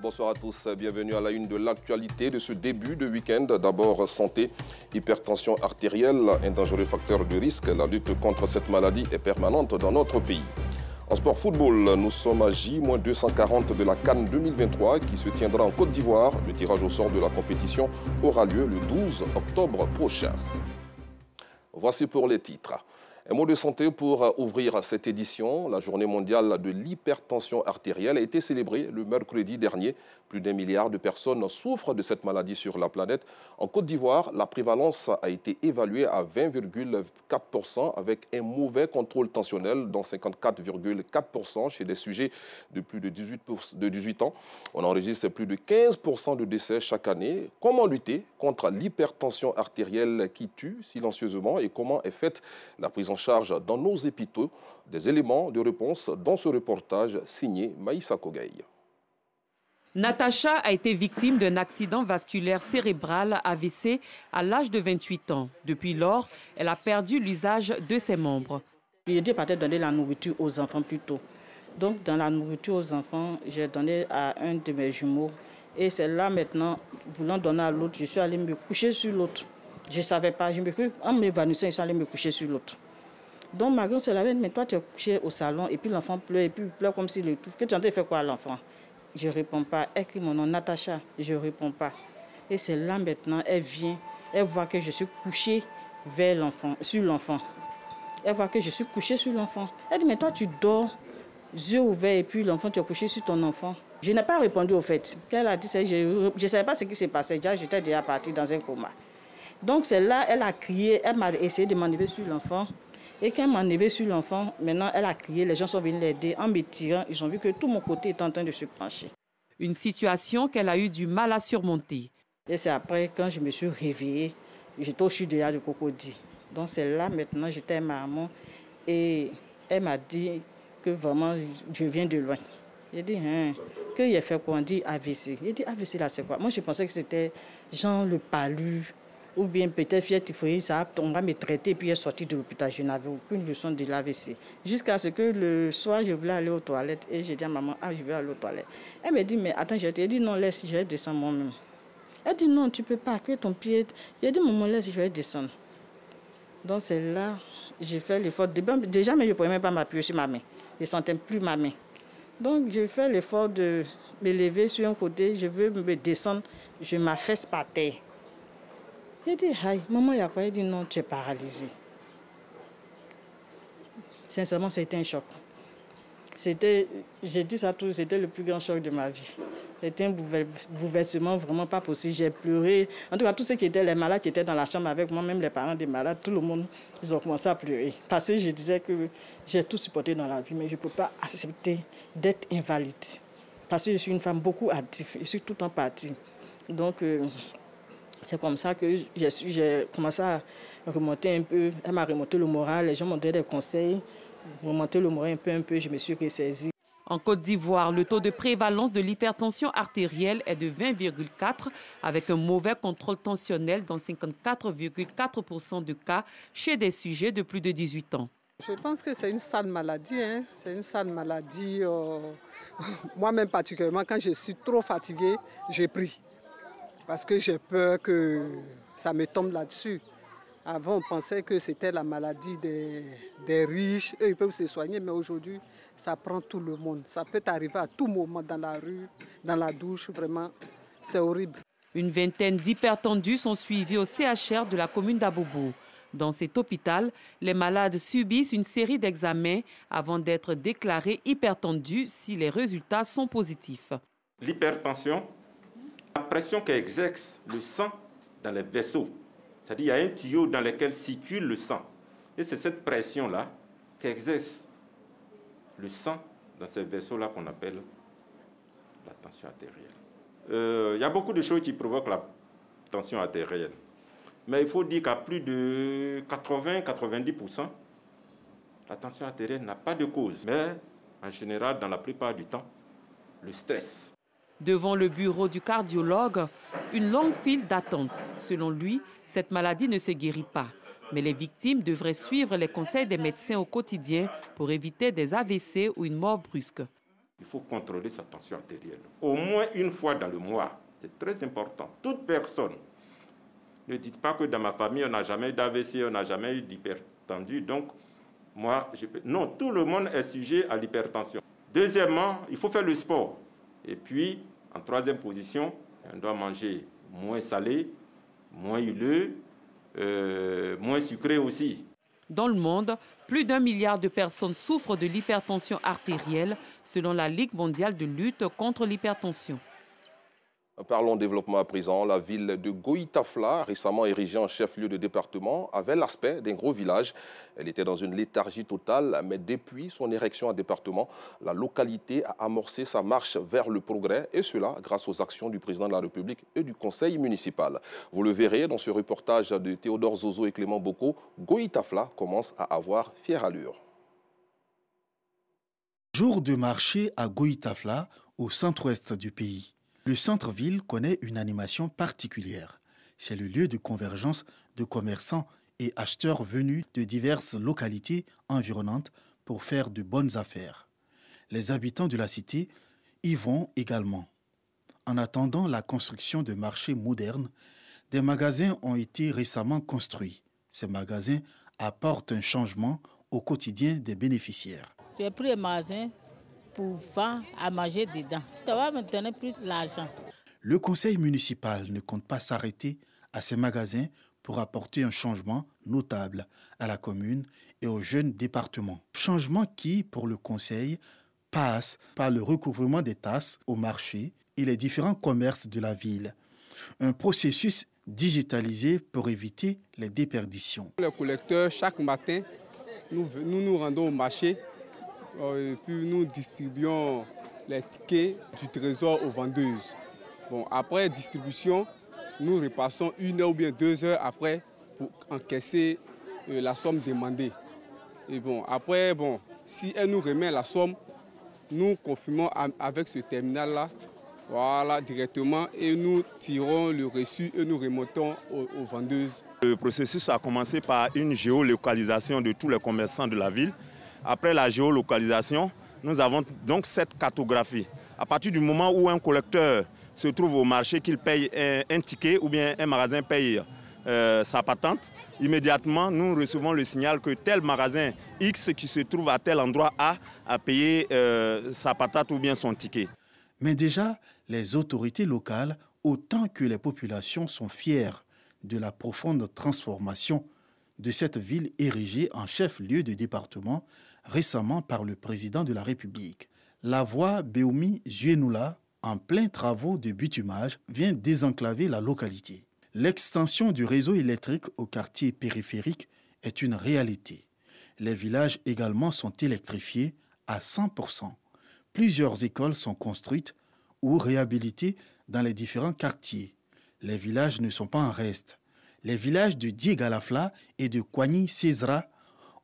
Bonsoir à tous, bienvenue à la une de l'actualité de ce début de week-end. D'abord, santé, hypertension artérielle, un dangereux facteur de risque. La lutte contre cette maladie est permanente dans notre pays. En sport football, nous sommes à J-240 de la CAN 2023 qui se tiendra en Côte d'Ivoire. Le tirage au sort de la compétition aura lieu le 12 octobre prochain. Voici pour les titres. Un mot de santé pour ouvrir cette édition. La journée mondiale de l'hypertension artérielle a été célébrée le mercredi dernier. Plus d'1 milliard de personnes souffrent de cette maladie sur la planète. En Côte d'Ivoire, la prévalence a été évaluée à 20,4% avec un mauvais contrôle tensionnel, dont 54,4% chez des sujets de plus de 18 ans. On enregistre plus de 15% de décès chaque année. Comment lutter contre l'hypertension artérielle qui tue silencieusement et comment est faite la prise en charge dans nos hôpitaux? Des éléments de réponse dans ce reportage signé Maïssa Kogaï. Natacha a été victime d'un accident vasculaire cérébral AVC à l'âge de 28 ans. Depuis lors, elle a perdu l'usage de ses membres. J'ai dit peut-être donner la nourriture aux enfants plus tôt. Donc dans la nourriture aux enfants, j'ai donné à un de mes jumeaux. Et c'est là maintenant, voulant donner à l'autre, je suis allée me coucher sur l'autre. Je ne savais pas, en m'évanouissant, je suis allée me coucher sur l'autre. Donc ma grande sœur avait dit, mais toi tu es couché au salon et puis l'enfant pleure et puis il pleure comme s'il étouffe. Que tu as fait quoi à l'enfant? Je ne réponds pas. Elle crie mon nom, Natacha. Je ne réponds pas. Et c'est là maintenant, elle vient, elle voit que je suis couchée vers l'enfant, sur l'enfant. Elle voit que je suis couchée sur l'enfant. Elle dit, mais toi tu dors, yeux ouverts et puis l'enfant, tu es couché sur ton enfant. Je n'ai pas répondu au fait. Qu'elle a dit, je ne savais pas ce qui s'est passé. J'étais déjà partie dans un coma. Donc c'est là, elle a crié, elle m'a essayé de m'enlever sur l'enfant. Et quand elle m'a enlevé sur l'enfant, maintenant elle a crié, les gens sont venus l'aider. En me tirant, ils ont vu que tout mon côté est en train de se pencher. Une situation qu'elle a eu du mal à surmonter. Et c'est après, quand je me suis réveillée, j'étais au chute de Cocody. Donc c'est là maintenant, j'étais à maman et elle m'a dit que vraiment je viens de loin. J'ai dit, qu'il a fait quoi? On dit AVC. J'ai dit, AVC là c'est quoi? Moi je pensais que c'était genre le palu. Ou bien peut-être fièvre typhoïde, on va me traiter puis elle est sortie de l'hôpital. Je n'avais aucune leçon de l'AVC. Jusqu'à ce que le soir, je voulais aller aux toilettes et j'ai dit à maman, je vais aller aux toilettes. Elle me dit, mais attends, je t'ai dit non, laisse, je vais descendre moi-même. Elle dit non, tu ne peux pas, que ton pied. J'ai dit, maman, laisse, je vais descendre. Donc c'est là, j'ai fait l'effort. Déjà, mais je ne pouvais même pas m'appuyer sur ma main. Je ne sentais plus ma main. Donc j'ai fait l'effort de me lever sur un côté, je veux me descendre, je m'affaisse par terre. J'ai dit, aïe, maman, il y a quoi? Elle dit, non, tu es paralysée. Sincèrement, c'était un choc. J'ai dit ça tout, c'était le plus grand choc de ma vie. C'était un bouleversement vraiment pas possible. J'ai pleuré. En tout cas, tous ceux qui étaient les malades qui étaient dans la chambre avec moi, même les parents des malades, tout le monde, ils ont commencé à pleurer. Parce que je disais que j'ai tout supporté dans la vie, mais je ne peux pas accepter d'être invalide. Parce que je suis une femme beaucoup active, je suis tout le temps partie. Donc, c'est comme ça que j'ai commencé à remonter un peu. Elle m'a remonté le moral, les gens m'ont donné des conseils. Remonter le moral un peu, je me suis ressaisie. En Côte d'Ivoire, le taux de prévalence de l'hypertension artérielle est de 20,4 avec un mauvais contrôle tensionnel dans 54,4% de cas chez des sujets de plus de 18 ans. Je pense que c'est une sale maladie. C'est une sale maladie. Moi-même particulièrement, quand je suis trop fatiguée, je prie. Parce que j'ai peur que ça me tombe là-dessus. Avant, on pensait que c'était la maladie des riches. Eux, ils peuvent se soigner, mais aujourd'hui, ça prend tout le monde. Ça peut arriver à tout moment dans la rue, dans la douche. Vraiment, c'est horrible. Une vingtaine d'hypertendus sont suivis au CHR de la commune d'Abobo. Dans cet hôpital, les malades subissent une série d'examens avant d'être déclarés hypertendus si les résultats sont positifs. L'hypertension, la pression qu'exerce le sang dans les vaisseaux, c'est-à-dire qu'il y a un tuyau dans lequel circule le sang. Et c'est cette pression-là qu'exerce le sang dans ces vaisseaux-là qu'on appelle la tension artérielle. Il y a beaucoup de choses qui provoquent la tension artérielle. Mais il faut dire qu'à plus de 80-90%, la tension artérielle n'a pas de cause. Mais en général, dans la plupart du temps, le stress. Devant le bureau du cardiologue, une longue file d'attente. Selon lui, cette maladie ne se guérit pas. Mais les victimes devraient suivre les conseils des médecins au quotidien pour éviter des AVC ou une mort brusque. Il faut contrôler sa tension artérielle. Au moins une fois dans le mois. C'est très important. Toute personne, ne dites pas que dans ma famille, on n'a jamais eu d'AVC, on n'a jamais eu d'hypertendu. Donc, moi, non, tout le monde est sujet à l'hypertension. Deuxièmement, il faut faire le sport. Et puis, en troisième position, on doit manger moins salé, moins huileux, moins sucré aussi. Dans le monde, plus d'1 milliard de personnes souffrent de l'hypertension artérielle, selon la Ligue mondiale de lutte contre l'hypertension. Parlons développement à présent. La ville de Goïtafla, récemment érigée en chef-lieu de département, avait l'aspect d'un gros village. Elle était dans une léthargie totale, mais depuis son érection en département, la localité a amorcé sa marche vers le progrès, et cela grâce aux actions du président de la République et du conseil municipal. Vous le verrez dans ce reportage de Théodore Zozo et Clément Boko, Goïtafla commence à avoir fière allure. Jour de marché à Goïtafla, au centre-ouest du pays. Le centre-ville connaît une animation particulière. C'est le lieu de convergence de commerçants et acheteurs venus de diverses localités environnantes pour faire de bonnes affaires. Les habitants de la cité y vont également. En attendant la construction de marchés modernes, des magasins ont été récemment construits. Ces magasins apportent un changement au quotidien des bénéficiaires. J'ai pris un magasin pour vendre à manger dedans. Ça va me donner plus d'argent. Le conseil municipal ne compte pas s'arrêter à ces magasins pour apporter un changement notable à la commune et au jeune département. Changement qui, pour le conseil, passe par le recouvrement des taxes au marché et les différents commerces de la ville. Un processus digitalisé pour éviter les déperditions. Les collecteurs, chaque matin, nous rendons au marché. Et puis nous distribuons les tickets du trésor aux vendeuses. Bon, après distribution, nous repassons 1 heure ou bien 2 heures après pour encaisser la somme demandée. Et bon, après, si elle nous remet la somme, nous confirmons avec ce terminal-là, voilà, directement, et nous tirons le reçu et nous remontons aux vendeuses. Le processus a commencé par une géolocalisation de tous les commerçants de la ville. Après la géolocalisation, nous avons donc cette cartographie. À partir du moment où un collecteur se trouve au marché, qu'il paye un ticket ou bien un magasin paye sa patente, immédiatement nous recevons le signal que tel magasin X qui se trouve à tel endroit a payé sa patente ou bien son ticket. Mais déjà, les autorités locales, autant que les populations, sont fières de la profonde transformation de cette ville érigée en chef-lieu de département récemment par le président de la République. La voie Béoumi-Zuenoula, en plein travaux de bitumage, vient désenclaver la localité. L'extension du réseau électrique au quartier périphérique est une réalité. Les villages également sont électrifiés à 100%. Plusieurs écoles sont construites ou réhabilitées dans les différents quartiers. Les villages ne sont pas en reste. Les villages de Diegalafla et de Kouani-Césra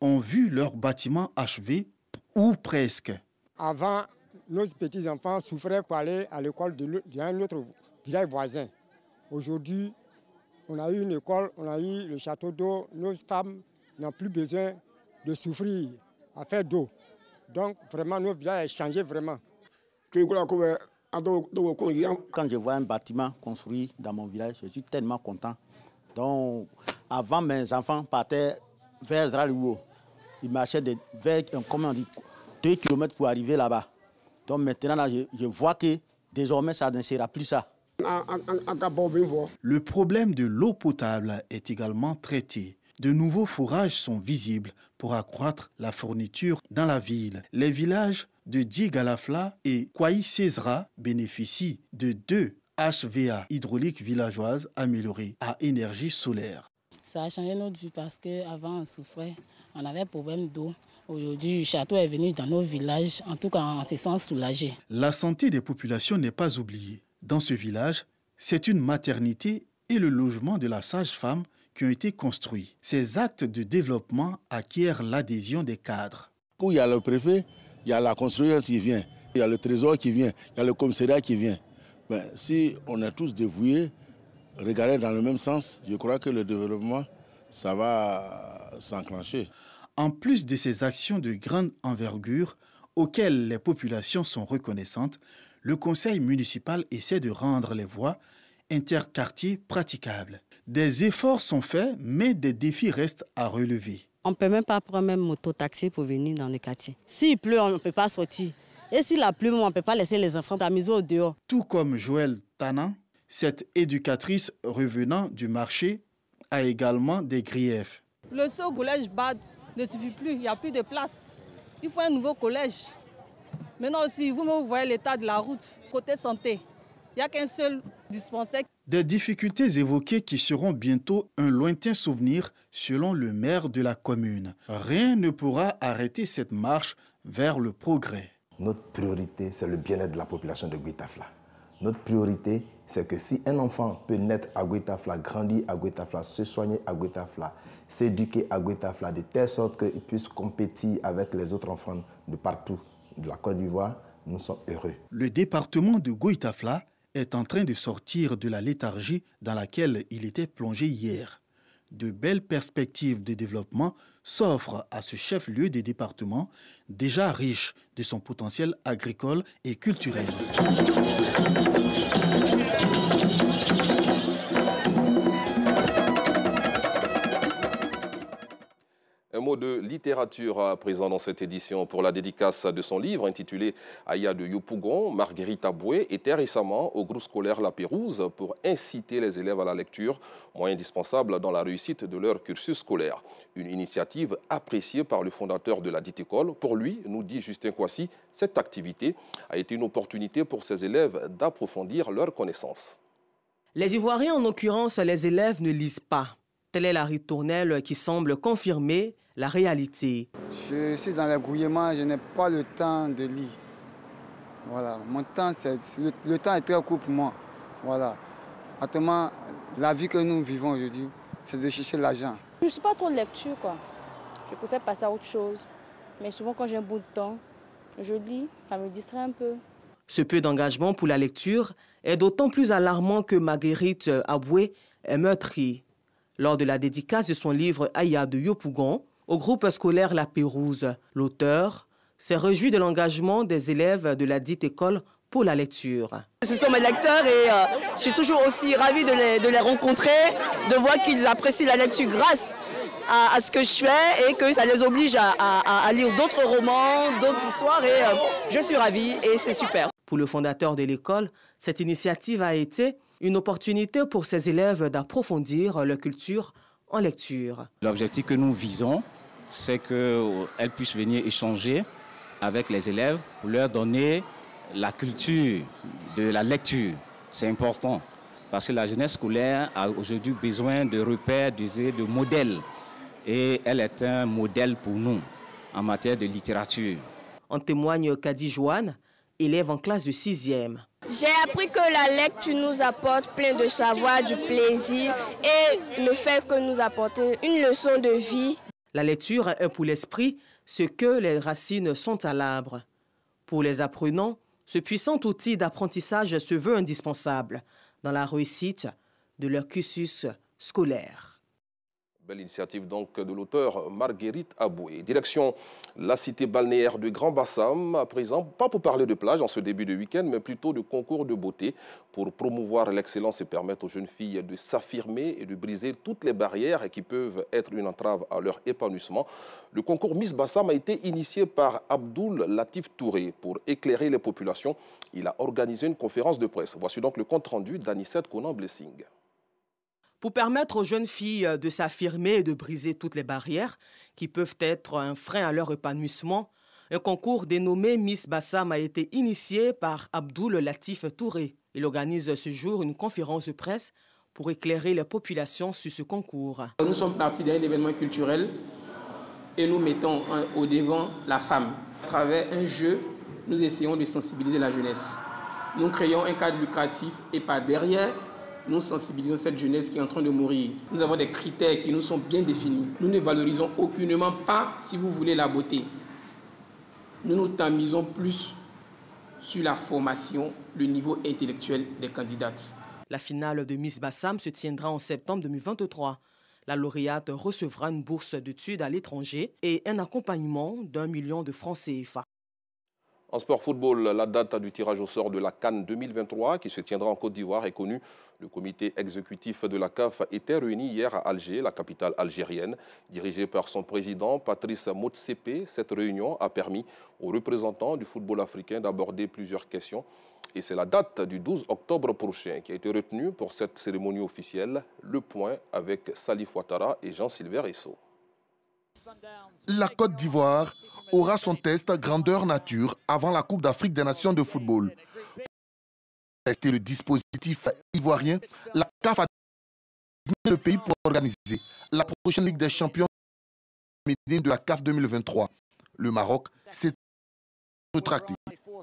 ont vu leurs bâtiments achevés ou presque. Avant, nos petits-enfants souffraient pour aller à l'école d'un autre village voisin. Aujourd'hui, on a eu une école, on a eu le château d'eau. Nos femmes n'ont plus besoin de souffrir à faire d'eau. Donc, vraiment, nos villages ont changé vraiment. Quand je vois un bâtiment construit dans mon village, je suis tellement content. Donc, avant, mes enfants partaient vers Zralouo. Ils marchaient vers 2 km pour arriver là-bas. Donc maintenant, là, je vois que désormais, ça ne sera plus ça. Le problème de l'eau potable est également traité. De nouveaux forages sont visibles pour accroître la fourniture dans la ville. Les villages de Diegalafla et Kouaï-Césra bénéficient de 2 HVA hydrauliques villageoises améliorées à énergie solaire. Ça a changé notre vie parce qu'avant on souffrait, on avait problème d'eau. Aujourd'hui, le château est venu dans nos villages, en tout cas on se sent soulagé. La santé des populations n'est pas oubliée. Dans ce village, c'est une maternité et le logement de la sage-femme qui ont été construits. Ces actes de développement acquièrent l'adhésion des cadres. Où il y a le préfet, il y a la construction qui vient, il y a le trésor qui vient, il y a le commissariat qui vient. Mais si on est tous dévoués, regardez dans le même sens, je crois que le développement, ça va s'enclencher. En plus de ces actions de grande envergure, auxquelles les populations sont reconnaissantes, le conseil municipal essaie de rendre les voies interquartiers praticables. Des efforts sont faits, mais des défis restent à relever. On ne peut même pas prendre même moto-taxi pour venir dans le quartier. S'il pleut, on ne peut pas sortir. Et s'il a plu, on ne peut pas laisser les enfants s'amuser au dehors. Tout comme Joël Tanan, cette éducatrice revenant du marché a également des griefs. Le seul collège BAD ne suffit plus, il n'y a plus de place. Il faut un nouveau collège. Maintenant aussi, vous voyez l'état de la route, côté santé. Il n'y a qu'un seul dispensaire. Des difficultés évoquées qui seront bientôt un lointain souvenir selon le maire de la commune. Rien ne pourra arrêter cette marche vers le progrès. Notre priorité, c'est le bien-être de la population de Guitafla. Notre priorité, c'est que si un enfant peut naître à Guitafla, grandir à Guitafla, se soigner à Guitafla, s'éduquer à Guitafla, de telle sorte qu'il puisse compétir avec les autres enfants de partout de la Côte d'Ivoire, nous sommes heureux. Le département de Guitafla est en train de sortir de la léthargie dans laquelle il était plongé hier. De belles perspectives de développement s'offrent à ce chef-lieu des départements déjà riche de son potentiel agricole et culturel. Un mot de littérature à présent dans cette édition pour la dédicace de son livre intitulé Aya de Yopougon. Marguerite Aboué était récemment au groupe scolaire La Pérouse pour inciter les élèves à la lecture, moyen indispensable dans la réussite de leur cursus scolaire. Une initiative appréciée par le fondateur de la dite école. Pour lui, nous dit Justin Kouassi, cette activité a été une opportunité pour ses élèves d'approfondir leurs connaissances. Les Ivoiriens, en l'occurrence les élèves, ne lisent pas. Telle est la ritournelle qui semble confirmer la réalité. Je suis dans l'égouillement, je n'ai pas le temps de lire. Voilà, mon temps, le temps est très court pour moi. Voilà. Actuellement, la vie que nous vivons aujourd'hui, c'est de chercher l'argent. Je ne suis pas trop de lecture, quoi. Je préfère passer à autre chose. Mais souvent, quand j'ai un bout de temps, je lis, ça me distrait un peu. Ce peu d'engagement pour la lecture est d'autant plus alarmant que Marguerite Aboué est meurtrie. Lors de la dédicace de son livre Aya de Yopougon au groupe scolaire La Pérouse, l'auteur s'est réjoui de l'engagement des élèves de la dite école pour la lecture. Ce sont mes lecteurs et je suis toujours aussi ravie de les rencontrer, de voir qu'ils apprécient la lecture grâce à ce que je fais et que ça les oblige à lire d'autres romans, d'autres histoires et je suis ravie et c'est super. Pour le fondateur de l'école, cette initiative a été une opportunité pour ses élèves d'approfondir leur culture en lecture. L'objectif que nous visons, c'est qu'elles puissent venir échanger avec les élèves pour leur donner la culture de la lecture. C'est important parce que la jeunesse scolaire a aujourd'hui besoin de repères, de modèles. Et elle est un modèle pour nous en matière de littérature. En témoigne Kadi Joanne, élève en classe de 6e. J'ai appris que la lecture nous apporte plein de savoir, du plaisir et le fait que nous apporte une leçon de vie. La lecture est pour l'esprit ce que les racines sont à l'arbre. Pour les apprenants, ce puissant outil d'apprentissage se veut indispensable dans la réussite de leur cursus scolaire. Belle initiative donc de l'auteur Marguerite Aboué. Direction la cité balnéaire de Grand Bassam, à présent, pas pour parler de plage en ce début de week-end, mais plutôt de concours de beauté pour promouvoir l'excellence et permettre aux jeunes filles de s'affirmer et de briser toutes les barrières qui peuvent être une entrave à leur épanouissement. Le concours Miss Bassam a été initié par Abdoul Latif Touré pour éclairer les populations. Il a organisé une conférence de presse. Voici donc le compte-rendu d'Anicette Conan-Blessing. Pour permettre aux jeunes filles de s'affirmer et de briser toutes les barrières qui peuvent être un frein à leur épanouissement, un concours dénommé Miss Bassam a été initié par Abdoul Latif Touré. Il organise ce jour une conférence de presse pour éclairer les populations sur ce concours. Nous sommes partis d'un événement culturel et nous mettons au devant la femme. À travers un jeu, nous essayons de sensibiliser la jeunesse. Nous créons un cadre lucratif et par derrière, nous sensibilisons cette jeunesse qui est en train de mourir. Nous avons des critères qui nous sont bien définis. Nous ne valorisons aucunement pas, si vous voulez, la beauté. Nous nous tamisons plus sur la formation, le niveau intellectuel des candidates. La finale de Miss Bassam se tiendra en septembre 2023. La lauréate recevra une bourse d'études à l'étranger et un accompagnement d'1 million de francs CFA. En sport football, la date du tirage au sort de la CAN 2023 qui se tiendra en Côte d'Ivoire est connue. Le comité exécutif de la CAF était réuni hier à Alger, la capitale algérienne. Dirigé par son président Patrice Motsepe, cette réunion a permis aux représentants du football africain d'aborder plusieurs questions. Et c'est la date du 12 octobre prochain qui a été retenue pour cette cérémonie officielle. Le point avec Salif Ouattara et Jean-Sylvain Risso. La Côte d'Ivoire aura son test grandeur nature avant la Coupe d'Afrique des Nations de football. Pour tester le dispositif ivoirien, la CAF a désigné le pays pour organiser la prochaine Ligue des champions de la CAF 2023. Le Maroc s'est rétracté.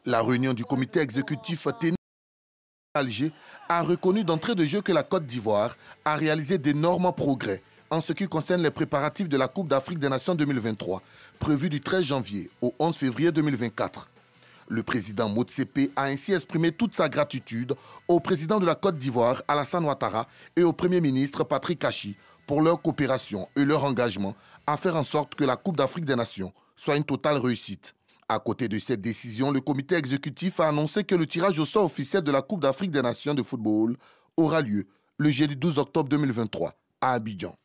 La réunion du comité exécutif tenue à Alger a reconnu d'entrée de jeu que la Côte d'Ivoire a réalisé d'énormes progrès en ce qui concerne les préparatifs de la Coupe d'Afrique des Nations 2023, prévue du 13 janvier au 11 février 2024. Le président Motsepe a ainsi exprimé toute sa gratitude au président de la Côte d'Ivoire, Alassane Ouattara, et au Premier ministre Patrick Kachi pour leur coopération et leur engagement à faire en sorte que la Coupe d'Afrique des Nations soit une totale réussite. À côté de cette décision, le comité exécutif a annoncé que le tirage au sort officiel de la Coupe d'Afrique des Nations de football aura lieu le jeudi 12 octobre 2023 à Abidjan.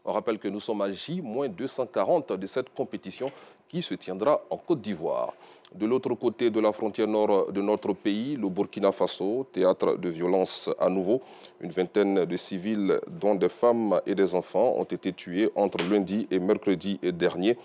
On rappelle que nous sommes à J-240 de cette compétition qui se tiendra en Côte d'Ivoire. De l'autre côté de la frontière nord de notre pays, le Burkina Faso, théâtre de violence à nouveau. Une vingtaine de civils, dont des femmes et des enfants, ont été tués entre lundi et mercredi dernier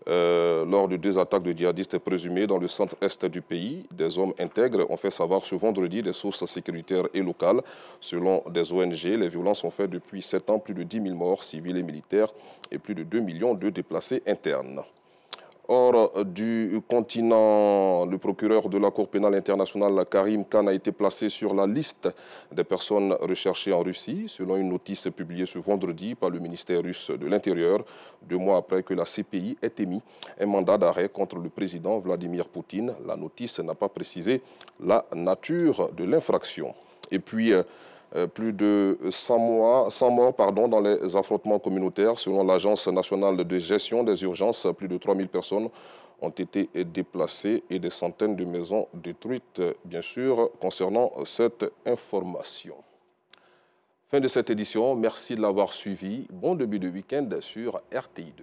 lors de 2 attaques de djihadistes présumés dans le centre-est du pays. Des hommes intègres ont fait savoir ce vendredi des sources sécuritaires et locales. Selon des ONG, les violences ont fait depuis 7 ans plus de 10 000 morts civils et militaires et plus de 2 millions de déplacés internes. Hors du continent, le procureur de la Cour pénale internationale, Karim Khan, a été placé sur la liste des personnes recherchées en Russie, selon une notice publiée ce vendredi par le ministère russe de l'Intérieur, 2 mois après que la CPI ait émis un mandat d'arrêt contre le président Vladimir Poutine. La notice n'a pas précisé la nature de l'infraction. Et puis, plus de 100 morts dans les affrontements communautaires. Selon l'Agence nationale de gestion des urgences, plus de 3000 personnes ont été déplacées et des centaines de maisons détruites, bien sûr, concernant cette information. Fin de cette édition. Merci de l'avoir suivi. Bon début de week-end sur RTI2.